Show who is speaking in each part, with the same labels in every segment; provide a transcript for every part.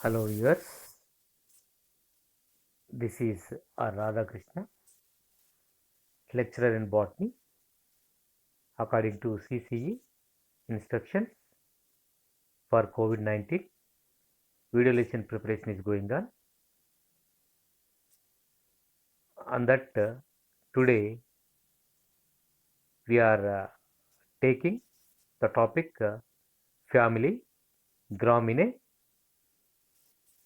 Speaker 1: Hello viewers, this is R. Radhakrishna, lecturer in botany. According to CCE instructions for COVID-19, video lesson preparation is going on. On that, today we are taking the topic family, Graminae.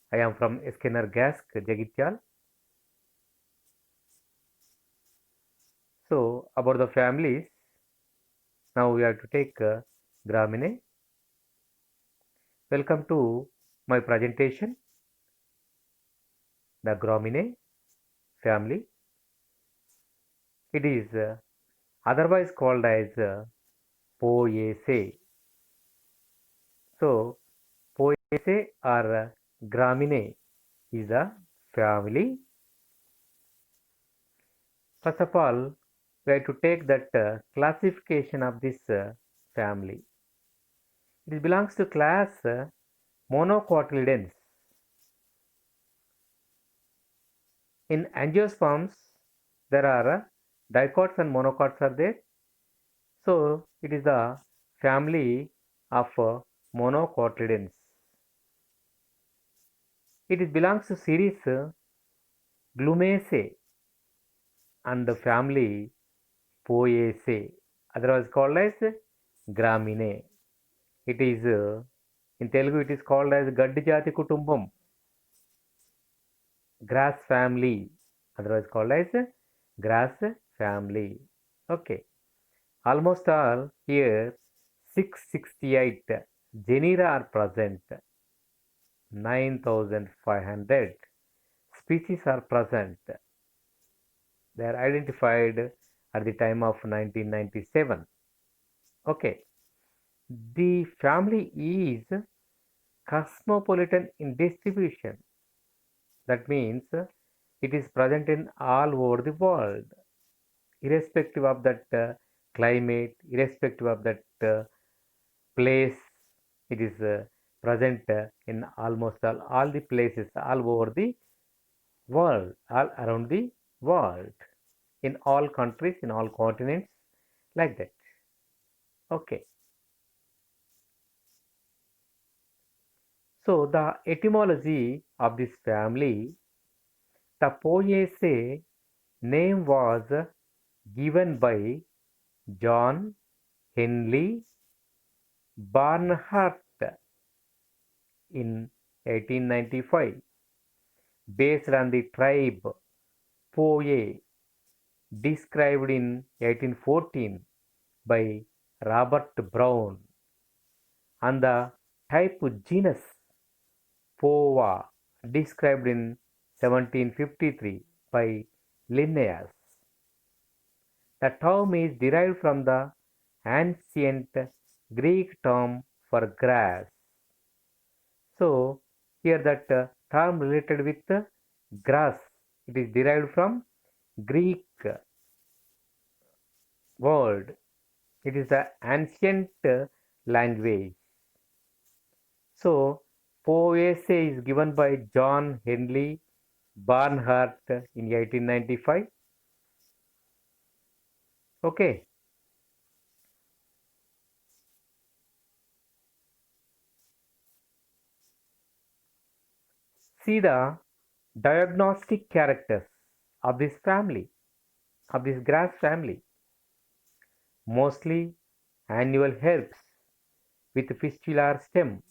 Speaker 1: I am from Skinner Gask, Jagityal. So, about the families, now we have to take Graminae. Welcome to my presentation, the Graminae family. It is otherwise called as Poaceae. So, Poaceae or Graminae is a family. First of all, we have to take that classification of this family. It belongs to class Monocotyledons. In angiosperms, there are dicots and monocots are there. So, it is the family of Monocotyledons. It belongs to series Glumaceae and the family Poaceae, otherwise called as Graminae. It is in Telugu it is called as Gaddi Jati Kutumbam, grass family, otherwise called as grass family. Okay, almost all here 668 genera are present, 9500 species are present. They are identified at the time of 1997. Okay, the family is cosmopolitan in distribution. That means it is present in all over the world, irrespective of that climate, irrespective of that place. It is present in almost all the places, all over the world, all around the world, in all countries, in all continents, like that. Okay. So the etymology of this family, the Poaceae name was given by John Henley Barnhart in 1895, based on the tribe Poae, described in 1814 by Robert Brown, and the type genus Poa, described in 1753 by Linnaeus. The term is derived from the ancient Greek term for grass. So, here that term related with grass, it is derived from Greek word. It is the ancient language. So, Poaceae is given by John Henley Barnhart in 1895. Okay. See the diagnostic characters of this family, of this grass family. Mostly annual herbs with fistular stem.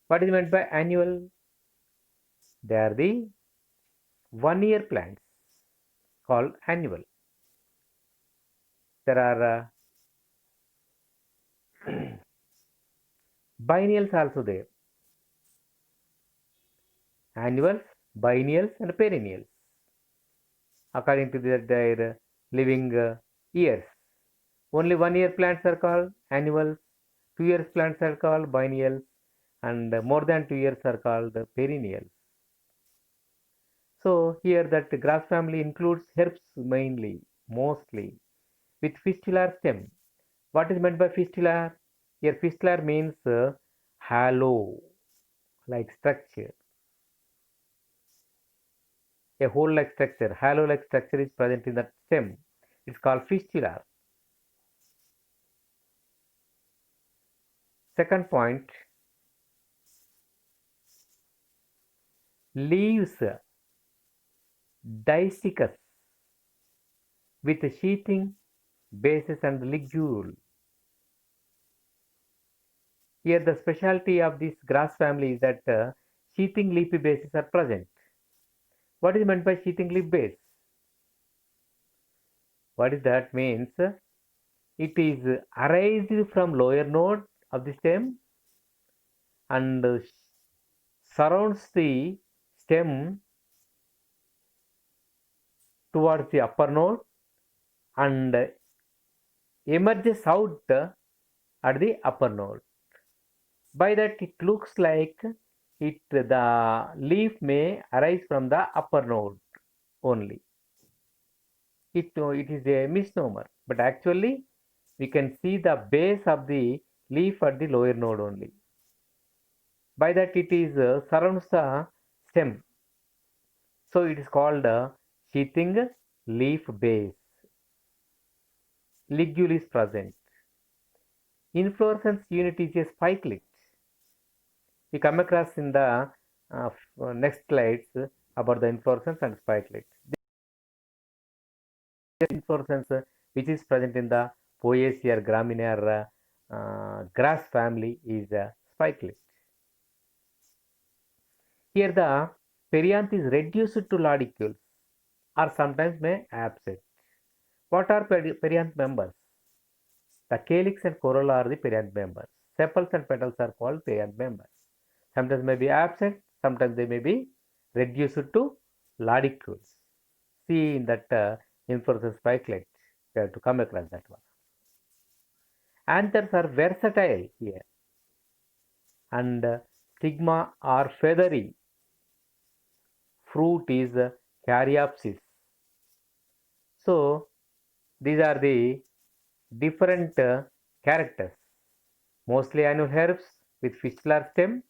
Speaker 1: What is meant by annual? They are the 1-year plants called annual. There are biennials also there. Annuals, biennials and perennials. According to their living years. Only 1-year plants are called annuals, 2 years plants are called biennials, and more than 2 years are called perennials. So here that grass family includes herbs mainly, mostly, with fistular stem. What is meant by fistular? Here fistular means halo-like structure. A hole-like structure, halo-like structure is present in the stem. It's called fistula. Second point, leaves distichous with sheathing bases and ligule. Here the specialty of this grass family is that sheathing leafy bases are present. What is meant by sheathing leaf base? What is that means? It is arised from lower node of the stem and surrounds the stem towards the upper node and emerges out at the upper node. By that it looks like the leaf may arise from the upper node only. It is a misnomer, but actually we can see the base of the leaf at the lower node only. By that it is surrounds the stem. So it is called sheathing leaf base. Ligule is present. Inflorescence unit is a spikelet. We come across in the next slides about the inflorescence and spikelet. This inflorescence which is present in the Poaceae or Gramineae or grass family is a spikelet. Here the perianth is reduced to lodicules or sometimes may absent. What are perianth members? The calyx and corolla are the perianth members. Sepals and petals are called perianth members. Sometimes may be absent, sometimes they may be reduced to lodicules. See in that inflorescence spikelet, we have to come across that one. Anthers are versatile here and stigma are feathery. Fruit is caryopsis. So these are the different characters. Mostly annual herbs with fistular stem,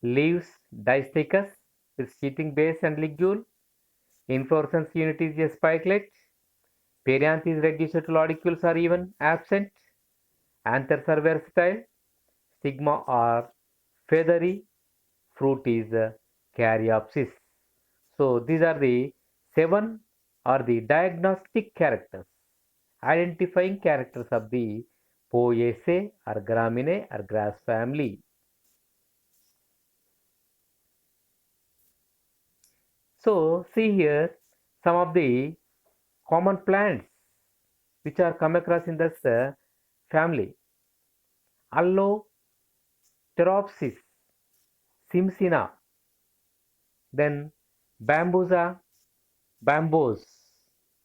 Speaker 1: leaves distichous with sheathing base and ligule, inflorescence unit is a spikelet, perianth is reduced to lodicules or even absent, anthers are versatile, stigma are feathery, fruit is caryopsis. So these are the 7 are the diagnostic characters, identifying characters of the Poaceae or Gramineae or grass family. So see here some of the common plants which are come across in this family. Allotropsis, Simsina, then Bambusa, Bambos,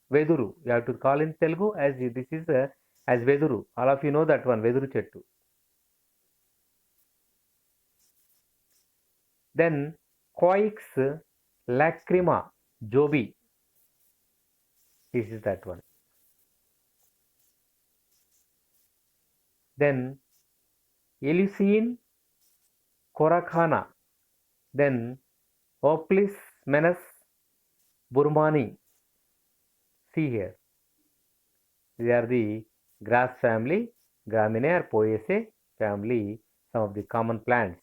Speaker 1: Veduru. You have to call in Telugu as this is as Veduru. All of you know that one, Veduru Chettu. Then Coix lacrima, Jobi. This is that one. Then Eleusine Corakhana. Then Oplis menas burmani. See here. These are the grass family, Gramineae or Poaceae family, some of the common plants.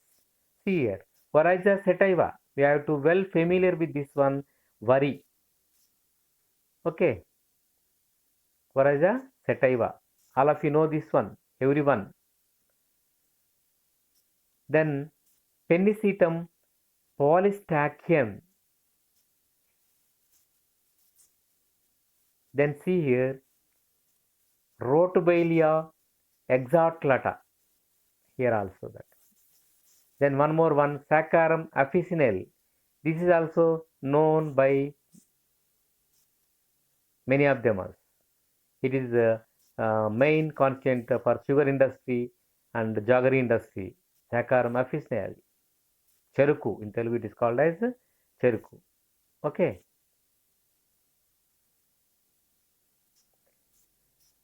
Speaker 1: See here. Oryza sativa. We have to well familiar with this one. Worry. Okay. Oryza sativa. All of you know this one. Everyone. Then Pennisetum polystachyon. Then see here. Rhotobalia exarclata. Here also that. Then one more one, Saccharum officinale. This is also known by many of them. It is the main content for sugar industry and jaggery industry. Saccharum officinale. Cheruku. In Telugu it is called as Cheruku. Okay.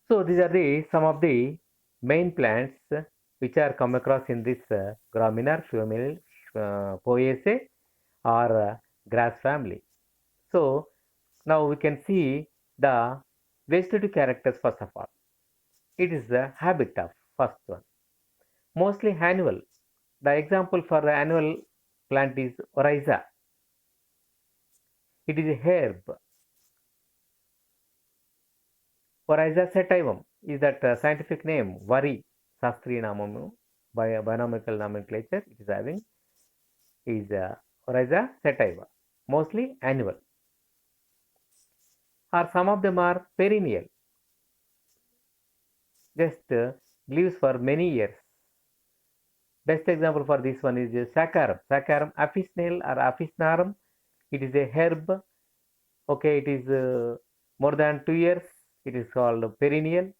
Speaker 1: So these are the some of the main plants which are come across in this graminar Poaceae or grass family. So now we can see the vegetative characters first of all. It is the habit of first one. Mostly annual. The example for the annual plant is Oryza. It is a herb. Oryza sativum is that scientific name. Vari, Shastri Namamu, by binomial nomenclature, it is having is Oryza sativa. Mostly annual. Or some of them are perennial. Just lives for many years. Best example for this one is Saccharum. Saccharum officinale or officinarum. It is a herb. Okay, it is more than 2 years. It is called perennial.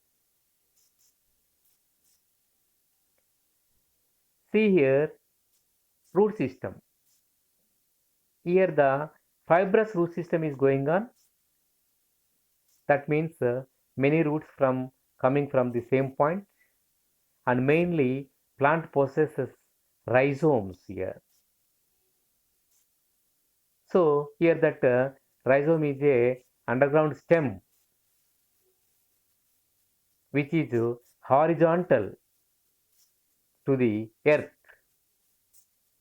Speaker 1: See here, root system. Here the fibrous root system is going on. That means many roots from coming from the same point, and mainly plant possesses rhizomes here. So here that rhizome is a underground stem which is horizontal to the earth.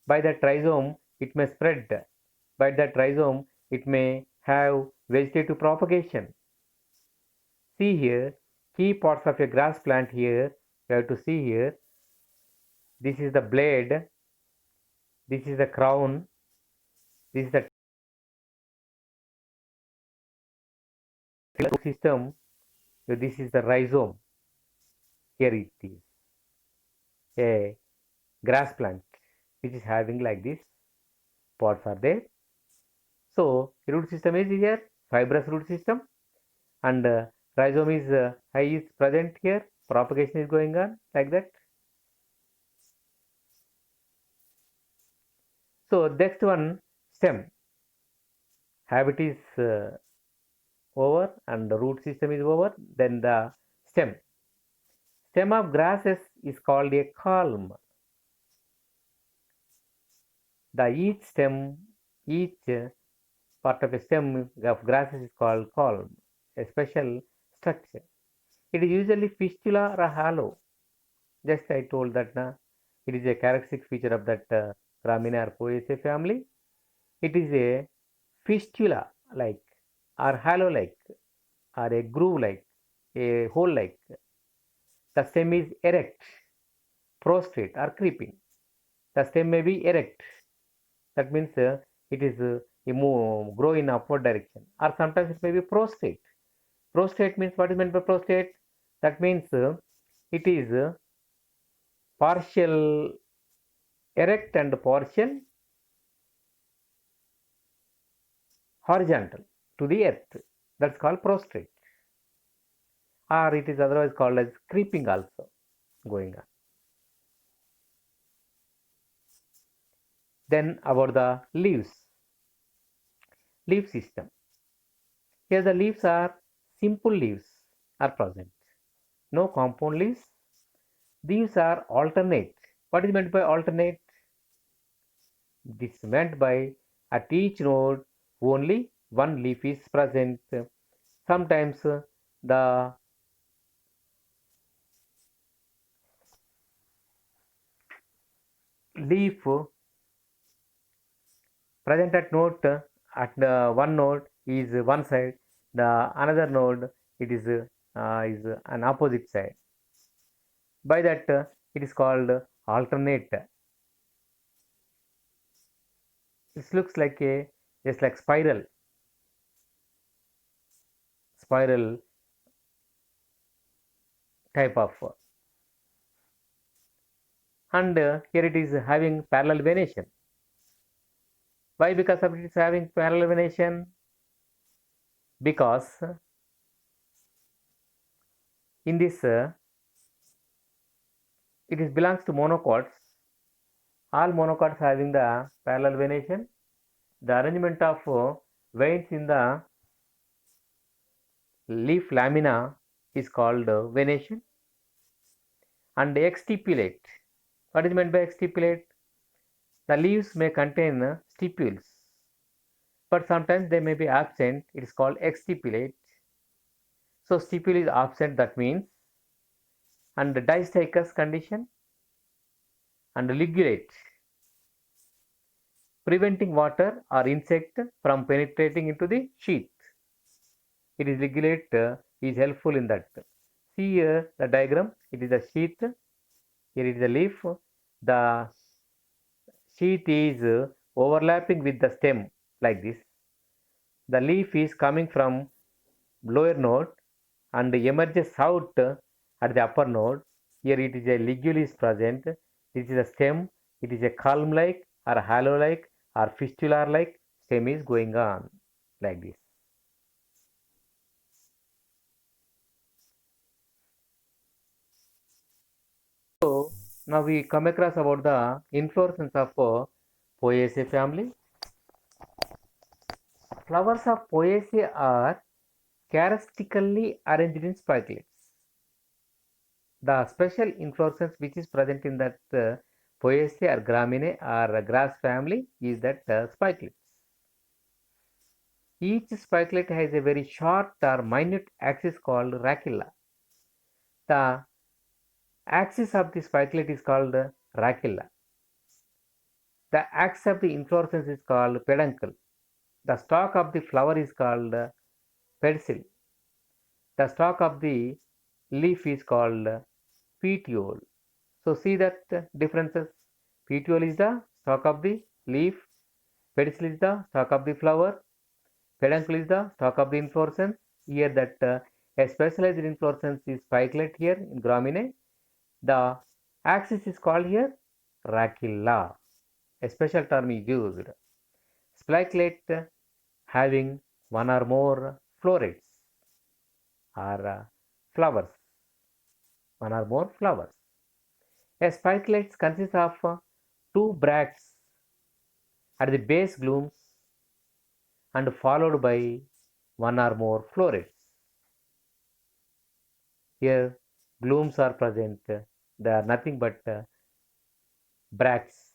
Speaker 1: By that rhizome it may spread. By that rhizome it may have vegetative propagation. See here, key parts of a grass plant here. You have to see here. This is the blade. This is the crown. This is the system. So this is the rhizome. Here it is a grass plant which is having like this. Parts are there. So root system is here, fibrous root system, and rhizome is present here. Propagation is going on like that. So next one, stem. Habit is over and the root system is over. Then the stem. Stem of grasses is called a culm. The each stem, each part of a stem of grasses is called culm, a special structure. It is usually fistula or hollow. Just I told that it is a characteristic feature of that Graminar Poaceae family. It is a fistula like or hollow like or a groove like a hole like. The stem is erect, prostrate or creeping. The stem may be erect. That means it is grow in upward direction, or sometimes it may be prostrate. Prostrate means, what is meant by prostrate? That means it is partial erect and partial horizontal to the earth. That's called prostrate, or it is otherwise called as creeping also going on. Then about the leaves. Leaf system. Here the leaves are simple leaves are present. No compound leaves. These are alternate. What is meant by alternate? This is meant by at each node only one leaf is present. Sometimes the leaf present at node at the one node is one side, the another node it is an opposite side. By that it is called alternate. This looks like a just like spiral type of, and here it is having parallel venation. Why? Because of it is having parallel venation. Because in this it is belongs to monocots. All monocots having the parallel venation. The arrangement of veins in the leaf lamina is called venation, and exstipulate. What is meant by exstipulate? The leaves may contain stipules, but sometimes they may be absent. It is called exstipulate. So stipule is absent, that means, and distichous condition, and ligulate, preventing water or insect from penetrating into the sheath. It is ligulate is helpful in that. See here the diagram. It is a sheath. Here it is a leaf. The sheath is overlapping with the stem like this. The leaf is coming from lower node and emerges out at the upper node. Here it is a ligule is present. This is a stem. It is a column-like or halo-like or fistular-like stem is going on like this. So now we come across about the inflorescence of Poaceae family. Flowers of Poaceae are characteristically arranged in spikelets. The special inflorescence which is present in that Poaceae or Graminae or grass family is that spikelets. Each spikelet has a very short or minute axis called rachilla. The axis of the spikelet is called rachilla. The axis of the inflorescence is called peduncle. The stalk of the flower is called pedicel. The stalk of the leaf is called petiole. So see that differences. Petiole is the stalk of the leaf. Pedicel is the stalk of the flower. Peduncle is the stalk of the inflorescence. Here that a specialized inflorescence is spikelet here in Graminae. The axis is called here rachilla. A special term is used. Spikelet having one or more florets or flowers. One or more flowers. A spikelet consists of two bracts at the base glooms and followed by one or more florets. Here glooms are present. They are nothing but bracts.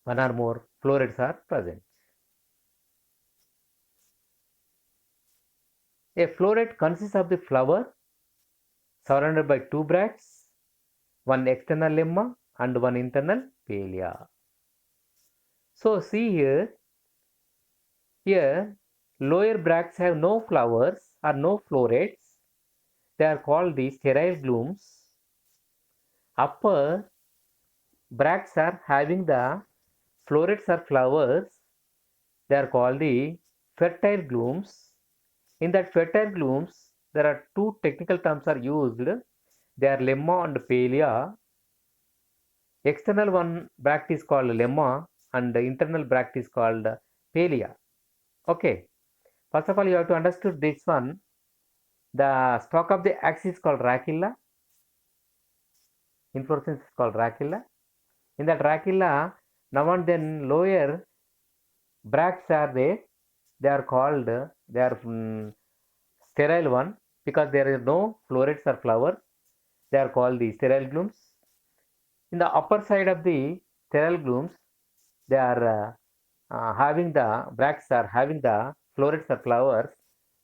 Speaker 1: One or more florets are present. A floret consists of the flower surrounded by two bracts, one external lemma and one internal palea. So see here, lower bracts have no flowers or no florets. They are called the sterile glooms. Upper bracts are having the florets or flowers. They are called the fertile glooms. In that fertile glooms, there are two technical terms are used. They are lemma and palea. External one bract is called lemma and the internal bract is called palea. Okay. First of all, you have to understand this one. The stalk of the axis is called rachilla. Inflorescence is called rachilla. In that rachilla, now and then lower bracts are there. They are called, they are sterile one because there is no florets or flowers. They are called the sterile glooms. In the upper side of the sterile glooms, they are having the bracts are having the florets or flowers.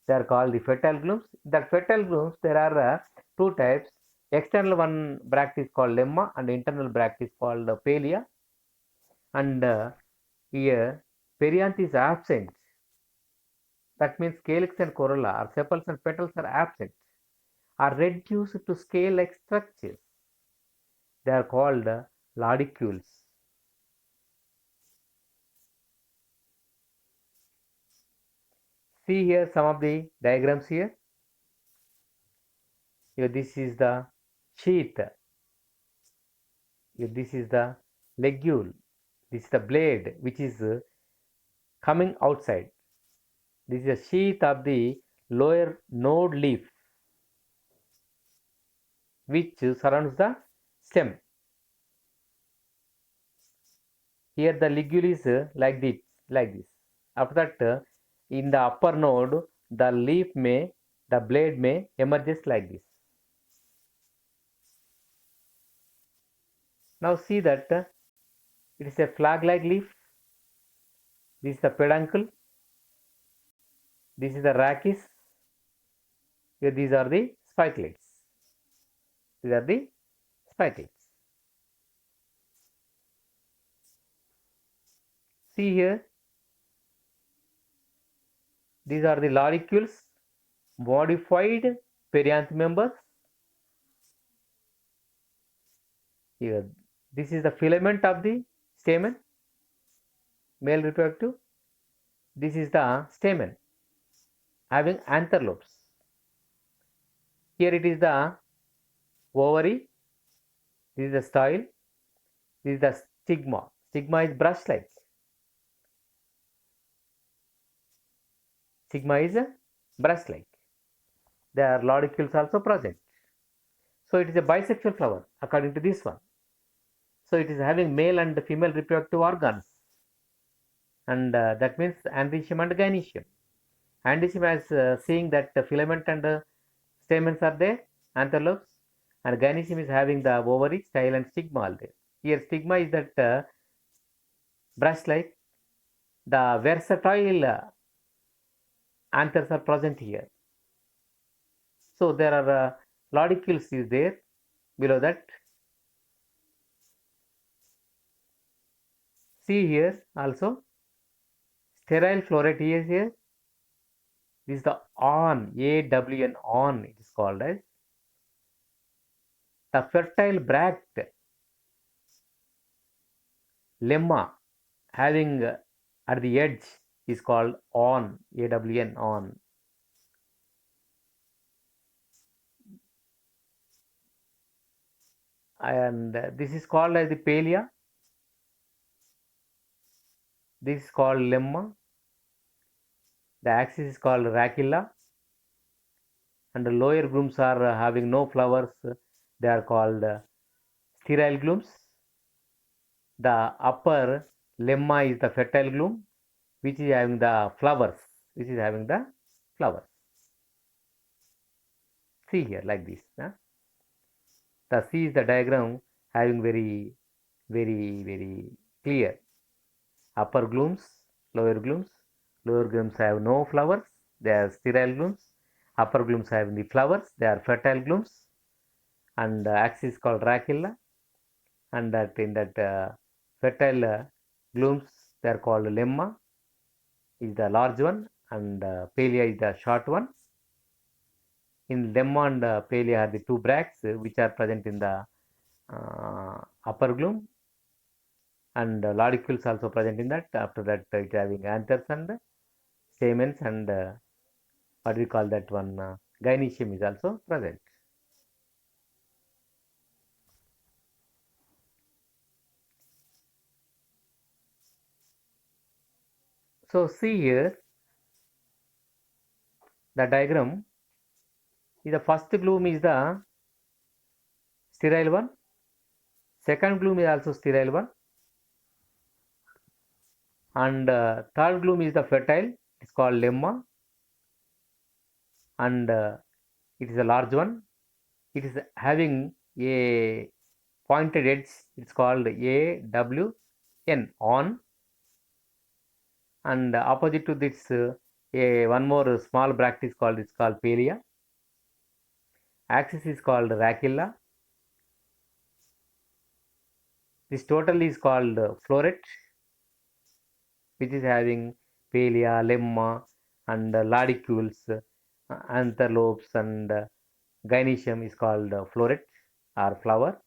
Speaker 1: They are called the fertile glooms. The fertile glooms, there are two types. External one bract is called lemma and internal bract is called palea. And here perianth is absent. That means calyx and corolla or sepals and petals are absent, are reduced to scale-like structures. They are called lodicules. See here some of the diagrams here. Here this is the sheath. Here this is the ligule. This is the blade which is coming outside. This is a sheath of the lower node leaf which surrounds the stem. Here the ligule is like this, After that, in the upper node, the blade may emerges like this. Now see that it is a flag-like leaf. This is the peduncle. This is the rachis. Here these are the spikelets. These are the spikelets. See here, these are the loricules, modified perianth members. Here, this is the filament of the stamen, male reproductive. This is the stamen having anther lobes. Here it is the ovary. This is the style. This is the stigma. Stigma is brush-like. Stigma is brush-like. There are loricules also present. So it is a bisexual flower according to this one. So it is having male and female reproductive organs. And that means androecium and gynoecium. Androecium is seeing that the filament and stamens are there, anther lobes, and gynoecium is having the ovary, style, and stigma all there. Here stigma is that brush-like. The versatile anthers are present here. So there are lodicules is there below that. See here also sterile floret is here. This is the awn, AWN awn it is called as. The fertile bract lemma having at the edge is called awn, AWN awn. And this is called as the palea. This is called lemma. The axis is called rachilla. And the lower glooms are having no flowers. They are called sterile glooms. The upper lemma is the fertile gloom, which is having the flowers. Which is having the flowers. See here like this. The C is the diagram having very clear. Upper glooms, lower glooms. Lower glooms have no flowers. They are sterile glooms. Upper glooms having the flowers. They are fertile glooms. And axis called rachilla. And that in that fertile glooms they are called lemma is the large one, and palea is the short one. In lemma and palea are the two bracts which are present in the upper gloom, and lodicules also present in that. After that it having anthers and stamens, and what we call that one gynoecium is also present. So see here the diagram. The first gloom is the sterile one. Second gloom is also sterile one. And third gloom is the fertile. It's called lemma. And it is a large one. It is having a pointed edge. It's called AWN awn. And opposite to this, one more small bract is called. It's called palea. Axis is called rachilla. This total is called floret, which is having palea, lemma, and lodicules, anther lobes, and gynoecium is called floret or flower.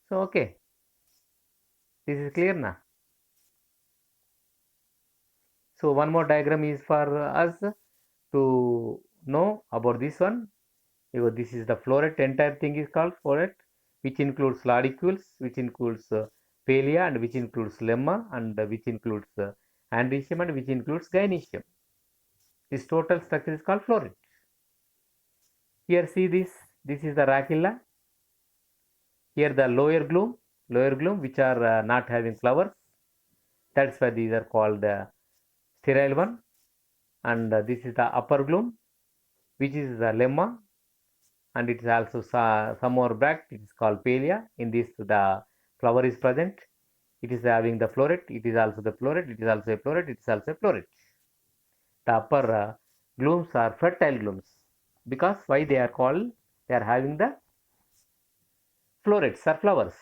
Speaker 1: So okay, this is clear now. So one more diagram is for us to know about this one. This is the floret. Entire thing is called floret, which includes lodicules, which includes palea, and which includes lemma, and which includes androecium, and which includes gynoecium. This total structure is called floret. Here see this. This is the rachilla. Here the lower gloom, which are not having flowers. That's why these are called sterile one. And this is the upper gloom, which is the lemma. and it is also some more bract. It is called palea. In this, the flower is present. It is having the floret. It is also the floret. It is also a floret. It is also a floret. The upper glooms are fertile glooms because why they are called? They are having the florets or flowers.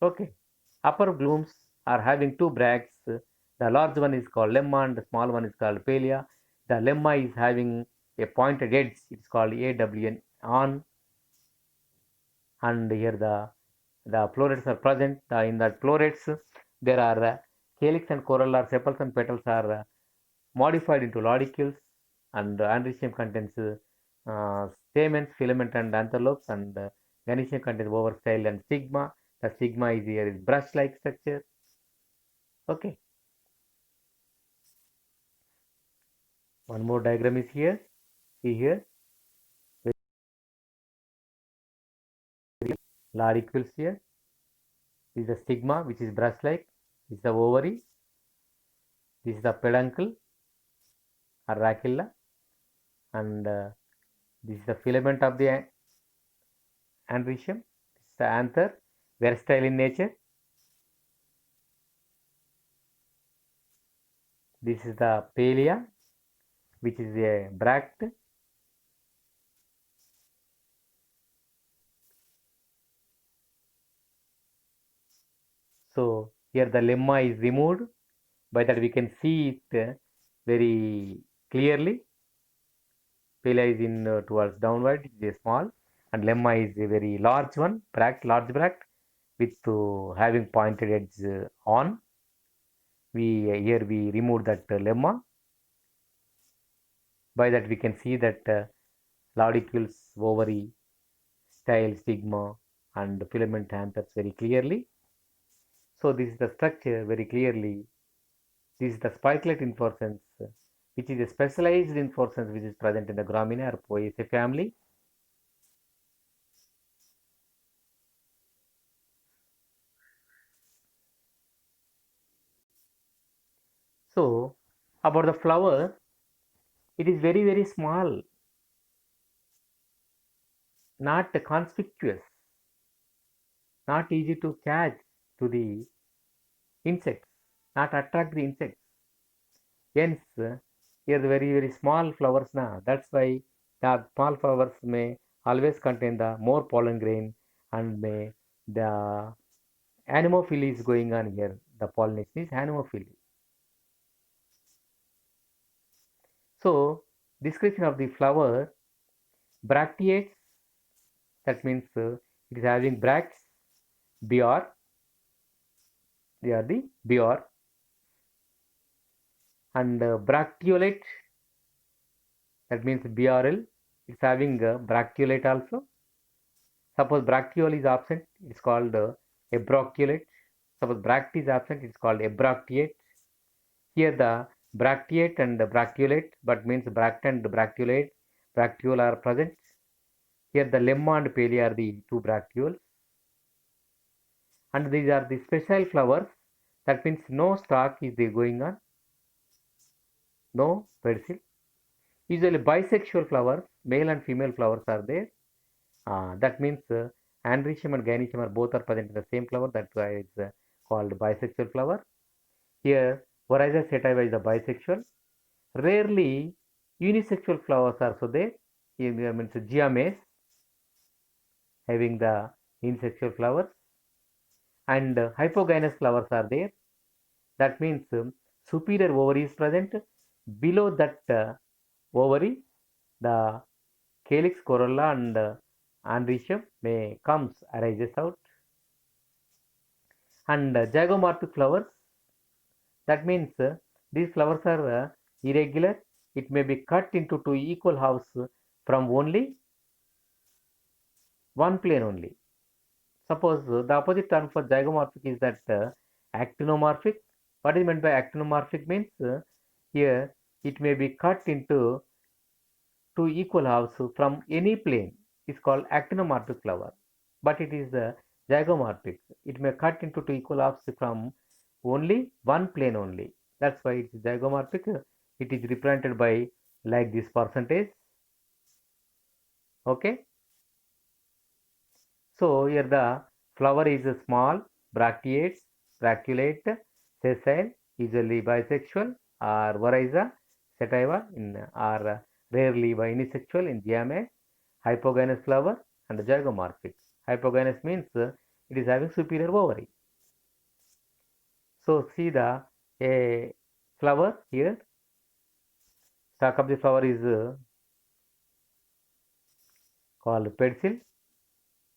Speaker 1: Okay. Upper glooms are having two bracts. The large one is called lemma and the small one is called palea. The lemma is having a pointed edge. It's called AWN on, and here the florets are present. In the florets there are calyx and corolla, sepals and petals are modified into laudicules, and androecium contains stamens, filament and antherlopes, and gynoecium contains oversile and stigma. The stigma is here is brush-like structure. Okay. One more diagram is here. See here. Laudicules here. This is the stigma, which is brush-like. This is the ovary. This is the peduncle or racilla, and this is the filament of the androecium. This is the anther, versatile in nature. This is the palea, which is a bract. So here the lemma is removed. By that we can see it very clearly. Palea is in towards downward, it is small, and lemma is a very large one, large bract, with having pointed edge on. Here we remove that lemma. By that we can see that laudicules, ovary, style, stigma, and filament anthers very clearly. So this is the structure very clearly. This is the spikelet inflorescence, which is a specialized inflorescence which is present in the Gramineae or Poaceae family. So about the flower, it is very, very small, not conspicuous, not easy to catch to the insects, not attract the insects. Hence, here the very, very small flowers now. That's why the small flowers may always contain the more pollen grain, and may the anemophily is going on here. The pollination is anemophily. So, description of the flower, bracteates, that means it is having bracts, BR, they are the BR, and bracteolate, that means BRL, it's having bracteolate also. Suppose bracteole is absent, it's called abracteolate. Suppose bract is absent, it's called abracteate. Here the bracteate and the bracteolate, but means bract and bracteolate, bracteole are present. Here the lemma and palea are the two bracteoles. And these are the special flowers. That means no stalk is there going on, no pedicel. Usually bisexual flowers, male and female flowers are there. That means androecium and gynoecium are both are present in the same flower. That's why it's called bisexual flower. Here, Oryza sativa is a bisexual. Rarely, unisexual flowers are also there. Here means geomace having the unisexual flowers, and hypogynous flowers are there. That means superior ovary is present. Below that ovary, the calyx, corolla, and androecium may arises out. And zygomorphic flowers, that means these flowers are irregular. It may be cut into two equal halves from only one plane only. Suppose the opposite term for zygomorphic is that actinomorphic. What is meant by actinomorphic means here it may be cut into two equal halves from any plane. Is called actinomorphic flower, but it is zygomorphic. It may cut into two equal halves from only one plane only. That's why it is zygomorphic. It is represented by like this percentage. Okay. So here the flower is small, bracteate, bracteolate, sessile, usually bisexual, or Varaiza, sativa, or rarely bisexual in Giame, hypogynous flower, and zygomorphic. Hypogynous means it is having superior ovary. So see the a flower here. Stalk of the flower is called pedicel.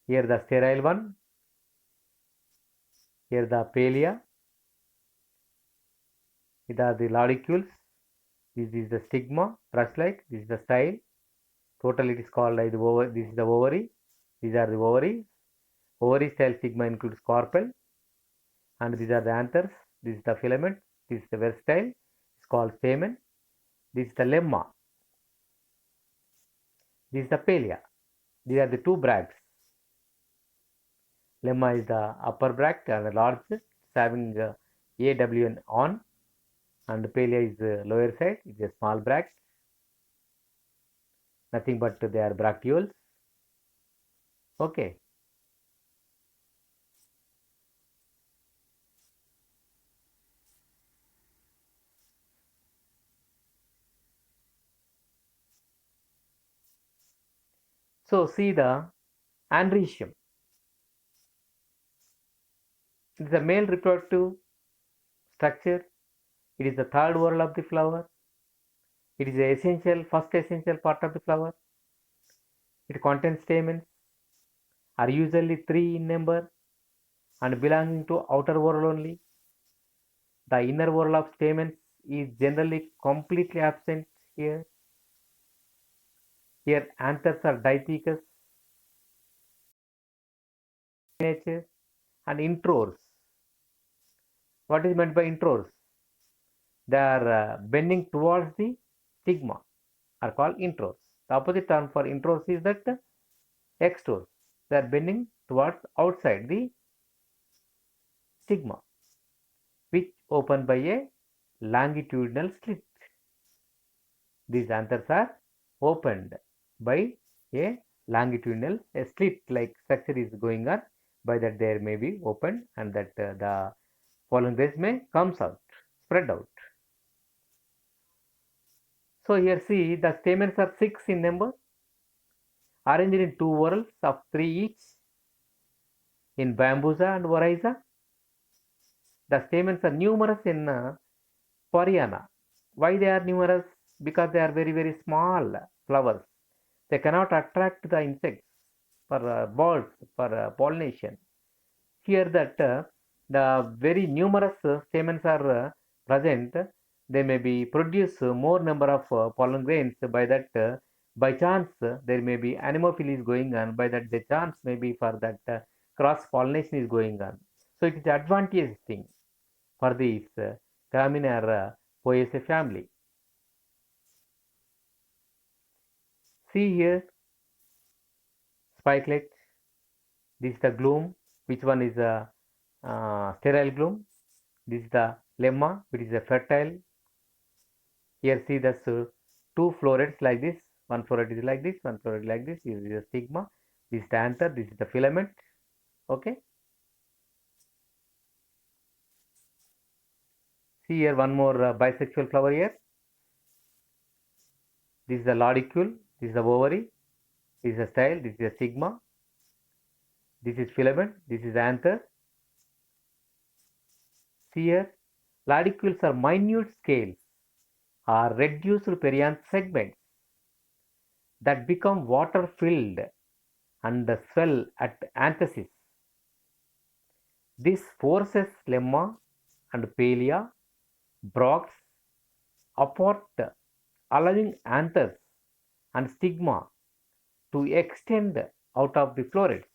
Speaker 1: Here the sterile one. Here the palea. These are the lauricules. This is the stigma, brush-like. This is the style. Total it is called like the ovary. This is the ovary. These are the ovaries. Ovary style stigma includes carpel. And these are the anthers. This is the filament. This is the versatile. It's called stamen. This is the lemma. This is the palea. These are the two bracts. Lemma is the upper bract and the large. It's having AWN on. And palea is the lower side. It's a small bract. Nothing but they are bracteoles. Okay. So see the androecium. It is a male reproductive structure. It is the third whorl of the flower. It is the first essential part of the flower. It contains stamens, are usually 3 in number and belonging to outer whorl only. The inner whorl of stamens is generally completely absent here. Here anthers are dithecous nature and intrors. What is meant by intrors? They are bending towards the stigma are called intrors. The opposite term for intros is that extrors. They are bending towards outside the stigma, which open by a longitudinal slit. These anthers are opened by a longitudinal slit like structure is going on. By that there may be opened and that the pollen grains may comes out, spread out. So here see the stamens are 6 in number, arranged in 2 whorls of 3 each in Bambusa and Varaiza. The stamens are numerous in Poryana. Why they are numerous? Because they are very very small flowers. They cannot attract the insects for birds for pollination. Here that the very numerous stamens are present, they may be produce more number of pollen grains. By that, by chance, there may be anemophily is going on. By that, the chance may be for that cross pollination is going on. So it is advantageous thing for this Graminar Poaceae family. See here, spikelet. This is the gloom. Which one is a sterile gloom? This is the lemma, which is a fertile. Here see the two florets like this. One floret is like this, one floret like this. This is the stigma. This is the anther. This is the filament. Okay. See here one more bisexual flower here. This is the laudicule. This is the ovary. This is the style. This is the stigma. This is filament. This is anther. See here, ladicules are minute scales or reduced perianth segments that become water filled and swell at anthesis. This forces lemma and palea bracts apart, allowing anthers and stigma to extend out of the florets,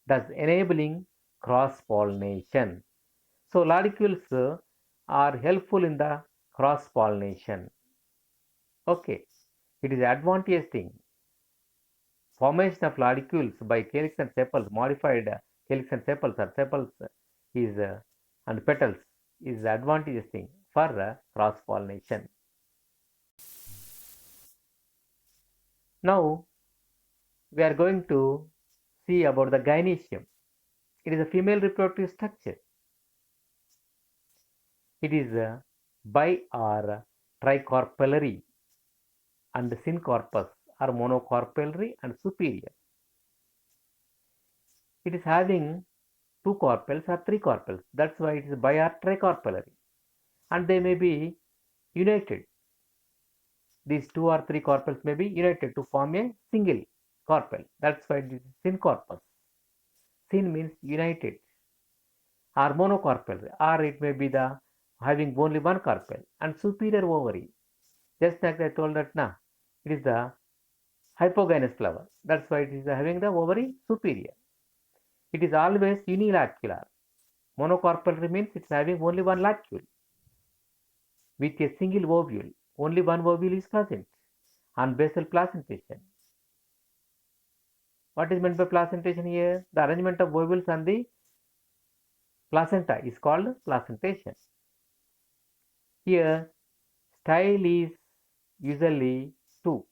Speaker 1: thus enabling cross pollination. So ladicules are helpful in the cross pollination. Okay, it is advantageous thing. Formation of ladicules by calyx and sepals, modified calyx and sepals or sepals is and petals is advantageous thing for cross pollination. Now we are going to see about the gynoecium. It is a female reproductive structure. It is bi or tricarpellary and syncorpus or monocarpellary and superior. It is having two carpels or three carpels. That's why it is bi or tricarpellary. And they may be united. These two or three carpels may be united to form a single carpel. That's why it is syncorpus. Syn means united. Or monocarpellary, or it may be the having only one carpel and superior ovary. Just like I told that now, it is the hypogynous flower. That's why it is having the ovary superior. It is always unilacular. Monocarpellary means it's having only one lacule with a single ovule. Only one ovule is present on basal placentation. What is meant by placentation here? The arrangement of ovules on the placenta is called placentation. Here, style is usually two.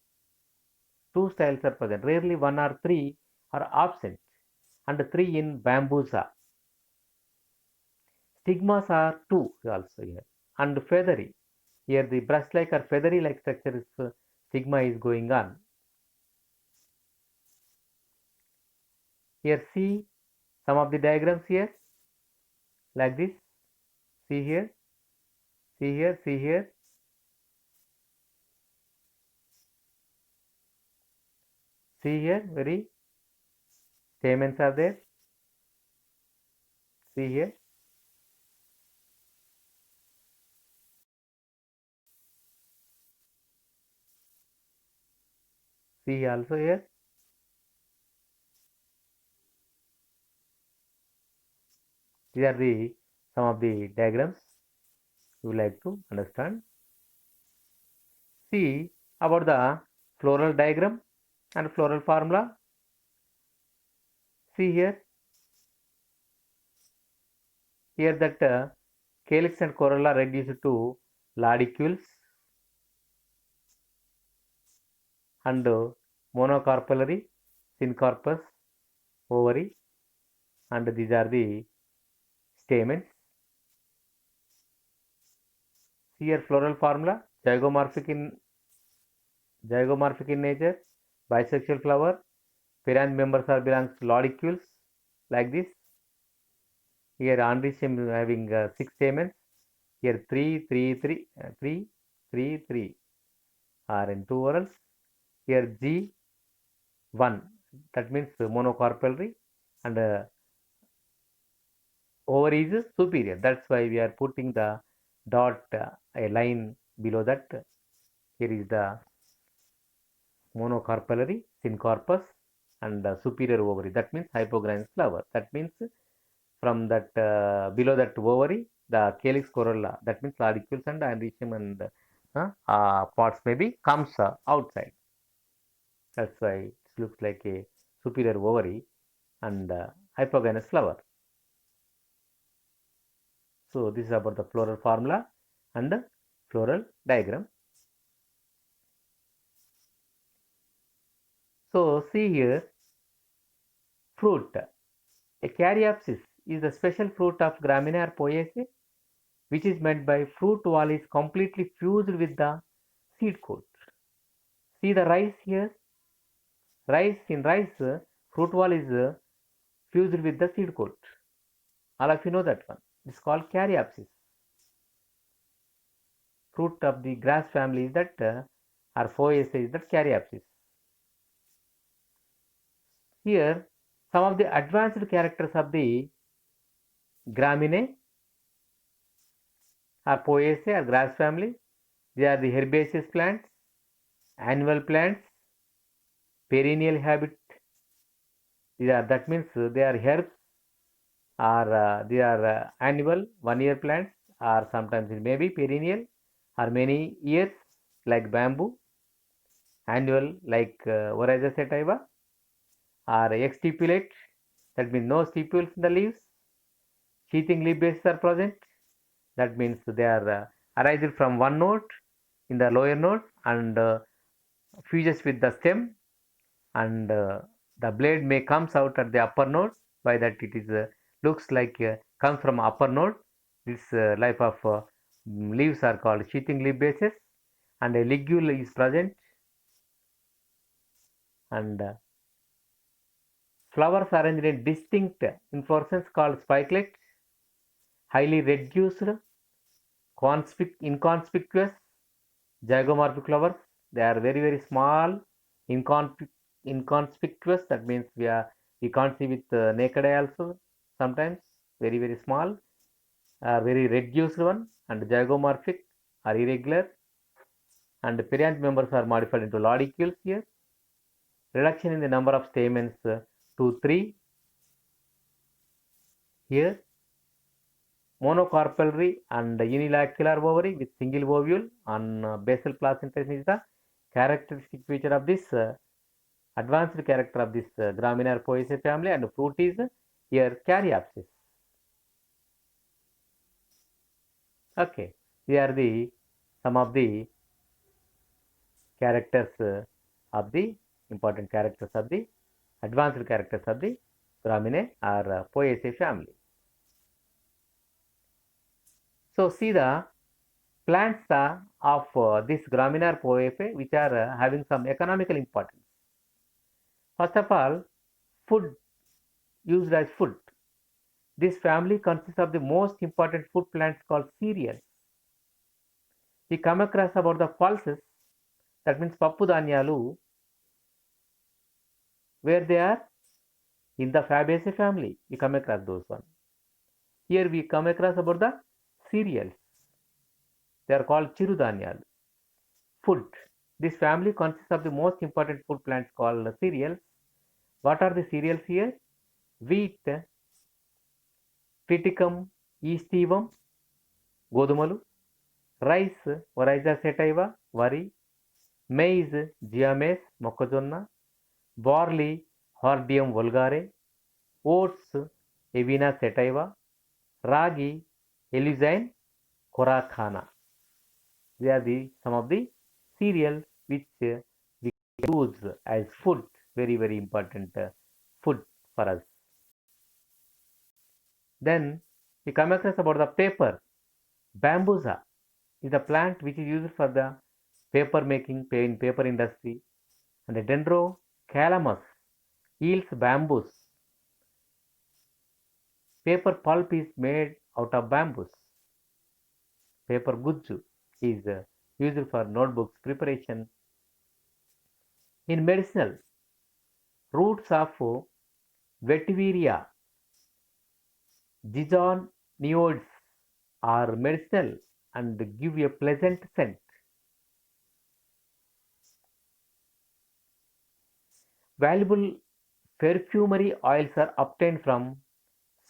Speaker 1: Two styles are present. Rarely one or three are absent, and three in Bambusa. Stigmas are two also here, and feathery. Here the brush-like or feathery-like structure is stigma is going on. Here see some of the diagrams here, like this. See here, see here, see here. See here, very stamens are there. See here. See also here. These are the some of the diagrams you would like to understand. See about the floral diagram and floral formula. See here. Here that calyx and corolla reduced to ladicules and monocarpellary, syncorpus, ovary, and these are the stamens. Here floral formula, zygomorphic in nature, bisexual flower, parent members are belongs to lodicules, like this. Here androecium having 6 stamens. Here 3, 3, 3, 3, 3, 3 are in 2 orals. Here G1, that means monocarpellary, and ovary is superior. That's why we are putting the dot, a line below that. Here is the monocarpellary, syncorpus, and superior ovary. That means hypogynous flower. That means from that below that ovary, the calyx corolla. That means ladicules and androecium and parts maybe comes outside. That's why it looks like a superior ovary and hypogynous flower. So this is about the floral formula and floral diagram. So see here, fruit. A caryopsis is the special fruit of Gramineae Poaceae, which is meant by fruit wall is completely fused with the seed coat. See the rice here. In rice, fruit wall is fused with the seed coat. All of you know that one. It's called caryopsis. Fruit of the grass family is that, or Poaceae is that caryopsis. Here, some of the advanced characters of the Gramineae or Poaceae or grass family. They are the herbaceous plants, annual plants, perennial habit. That means they are herbs, or they are annual 1 year plants, or sometimes it may be perennial or many years like bamboo, annual like Oryza sativa, or exstipulate, that means no stipules in the leaves. Sheathing leaf bases are present, that means they are arising from one node in the lower node and fuses with the stem, and The blade may comes out at the upper node, by that it is looks like comes from upper node. This life of leaves are called sheathing leaf bases, and a ligule is present, and flowers arranged in distinct inflorescence called spikelets, highly reduced, inconspicuous zygomorphic flowers. They are very very small, inconspicuous. That means we can't see with naked eye also. Sometimes very very small, very reduced one, and zygomorphic are irregular, and perianth members are modified into lodicules here. Reduction in the number of stamens to 3 here. Monocarpellary and unilacular ovary with single ovule on basal placenta is the characteristic feature of this advanced character of this Graminar Poaceae family, and fruit is here caryopsis. Okay, these are some of the characters of the important characters of the advanced characters of the Graminae or Poaceae family. So see the plants of this Graminar Poaceae which are having some economical importance. First of all, food, used as food. This family consists of the most important food plants called cereals. We come across about the pulses, that means pappu dhanyalu, where they are in the Fabaceae family. We come across those ones. Here we come across about the cereals. They are called chirudhanyalu. Food. This family consists of the most important food plants called cereals. What are the cereals here? Wheat, triticum aestivum, godumalu, rice, Oryza sativa, వరి, maize, giames, మొక్కజొన్న, barley, Hordeum vulgare, oats, Avena sativa, ragi, Eleusine coracanna. They are some of the cereals which we use as food, very very important food for us. Then we come across about the paper. Bambusa is a plant which is used for the paper making in paper industry, and the Dendrocalamus yields bamboos. Paper pulp is made out of bamboos. Paper gujju is used for notebooks preparation. In medicinal, roots of Vetiveria giganoides are medicinal and give a pleasant scent. Valuable perfumery oils are obtained from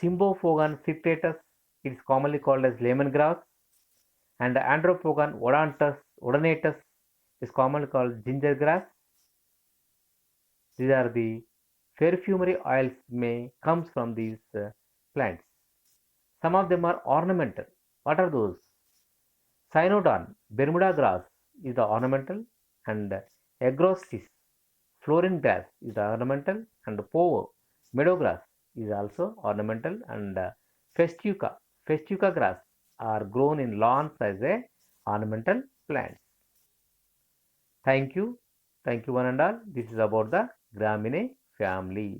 Speaker 1: Symbophogon citratus, it is commonly called as lemongrass, and Andropogon odonatus is commonly called ginger grass. These are the perfumery oils may comes from these plants. Some of them are ornamental. What are those? Cynodon, Bermuda grass is the ornamental, and Agrostis, florin grass is the ornamental, and Povo, meadow grass is also ornamental, and festuca grass are grown in lawns as a ornamental plants. Thank you one and all. This is about the Graminae family.